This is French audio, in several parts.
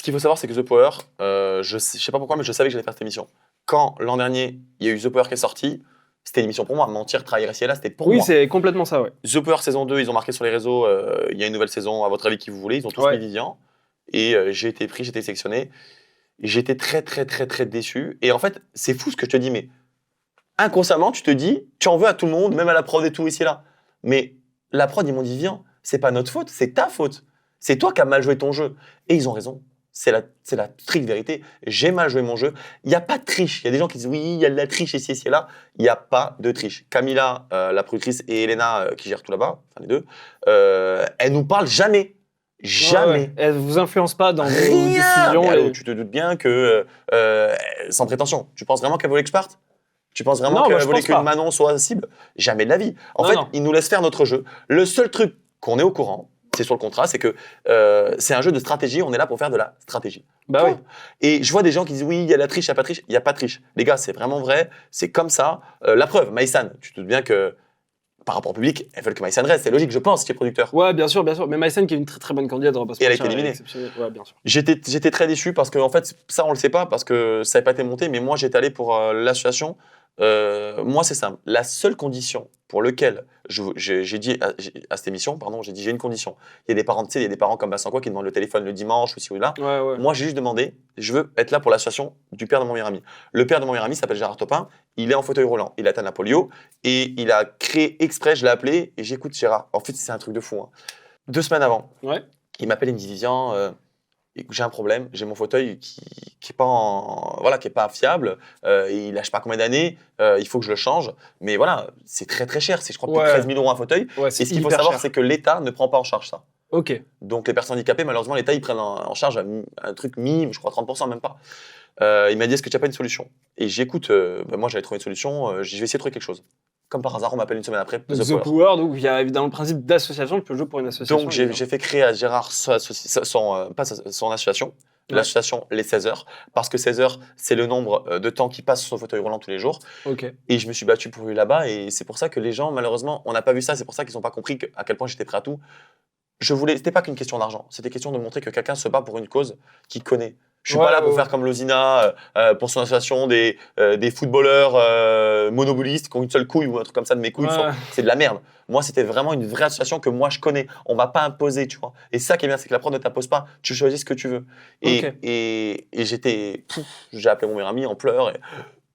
qu'il faut savoir, c'est que The Power, je sais pas pourquoi, mais je savais que j'allais faire cette émission. Quand l'an dernier, il y a eu The Power qui est sorti, c'était une émission pour moi. Mentir, trahir ici et là, c'était pour Oui, moi. c'est complètement ça, ouais. The Power saison 2, ils ont marqué sur les réseaux, il y a une nouvelle saison, à votre avis, qui vous voulez. Ils ont tous Ouais. mis Vivian. Et j'ai été pris, j'ai été sélectionné. J'étais très, très, très, très déçu. Et en fait, c'est fou ce que je te dis, mais inconsciemment, tu te dis, tu en veux à tout le monde, même à la prod et tout, ici et là. Mais la prod, ils m'ont dit, viens, c'est pas notre faute, c'est ta faute. C'est toi qui as mal joué ton jeu. Et ils ont raison. C'est la stricte vérité. J'ai mal joué mon jeu. Il n'y a pas de triche. Il y a des gens qui disent, oui, il y a de la triche ici et là. Il n'y a pas de triche. Camilla, la productrice, et Elena, qui gère tout là-bas, enfin les deux, elles nous parlent jamais. Jamais. Ouais. Elle vous influence pas dans vos Rien. décisions. Mais allô, et- tu te doutes bien que, sans prétention, tu penses vraiment qu'elle voulait que je parte? Tu penses vraiment Non, moi, qu'elle je voulait pense que pas. Manon soit cible? Jamais de la vie. En Non, fait, non. ils nous laissent faire notre jeu. Le seul truc qu'on est au courant, c'est sur le contrat, c'est que c'est un jeu de stratégie, on est là pour faire de la stratégie. Bah Point. oui. Et je vois des gens qui disent oui, il y a la triche, il n'y a pas de triche. Il n'y a pas de triche. Les gars, c'est vraiment vrai, c'est comme ça. La preuve, Maïsan, tu te doutes bien que par rapport au public, elles veulent que Maïsan reste. C'est logique, je pense, qui est producteur. Ouais, bien sûr, bien sûr. Mais Maïsen, qui est une très très bonne candidate, on va pas se Et elle a mentir, été éliminée. est exceptionnelle. Ouais, bien sûr. J'étais très déçu parce que, en fait, ça, on le sait pas parce que ça n'avait pas été monté, mais moi, j'étais allé pour l'association. Moi, c'est simple. La seule condition pour laquelle j'ai dit à cette émission, pardon, j'ai dit j'ai une condition. Il y a des parents, tu sais, il y a des parents comme Vincent quoi qui demandent le téléphone le dimanche ou ci ou là. Ouais, ouais. Moi, j'ai juste demandé, je veux être là pour l'association du père de mon meilleur ami. Le père de mon meilleur ami s'appelle Gérard Topin. Il est en fauteuil roulant. Il atteint la polio et il a créé exprès, je l'ai appelé et j'écoute Gérard. En fait, c'est un truc de fou. Hein. 2 semaines avant, Ouais. il m'appelle et me dit Vivian, écoute, j'ai un problème, j'ai mon fauteuil qui est pas qui est pas fiable, et il lâche pas combien d'années, il faut que je le change. Mais voilà, c'est très très cher, c'est je crois plus de Ouais. 13 000 € un fauteuil. Ouais, Et c'est ce qu'il faut hyper savoir, cher. c'est que l'État ne prend pas en charge ça. Ok. Donc les personnes handicapées, malheureusement, l'État, ils prennent en charge un truc minime, je crois 30%, même pas. Il m'a dit, est-ce que tu n'as pas une solution? Et j'écoute, moi j'avais trouvé une solution, je vais essayer de trouver quelque chose. Comme par hasard, on m'appelle une semaine après, The Power. Power, donc il y a évidemment le principe d'association, tu peux jouer pour une association. Donc j'ai fait créer à Gérard son association, Ouais. l'association Les 16 heures, parce que 16 heures, c'est le nombre de temps qu'il passe sur son fauteuil roulant tous les jours. Ok. Et je me suis battu pour lui là-bas, et c'est pour ça que les gens, malheureusement, on n'a pas vu ça, c'est pour ça qu'ils n'ont pas compris à quel point j'étais prêt à tout. C'était pas qu'une question d'argent, c'était question de montrer que quelqu'un se bat pour une cause qu'il connaît. Je suis Ouais, pas là pour ouais, faire comme Lozina, pour son association des footballeurs monobolistes qui ont une seule couille ou un truc comme ça de mes couilles. Ouais. C'est de la merde. Moi, c'était vraiment une vraie association que moi je connais. On m'a pas imposé, tu vois. Et ça qui est bien, c'est que la prod ne t'impose pas. Tu choisis ce que tu veux. Et, Ok. et, et j'ai appelé mon meilleur ami en pleurs et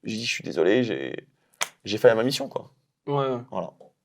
j'ai dit, je suis désolé, j'ai fait ma mission, quoi. Ouais. Voilà.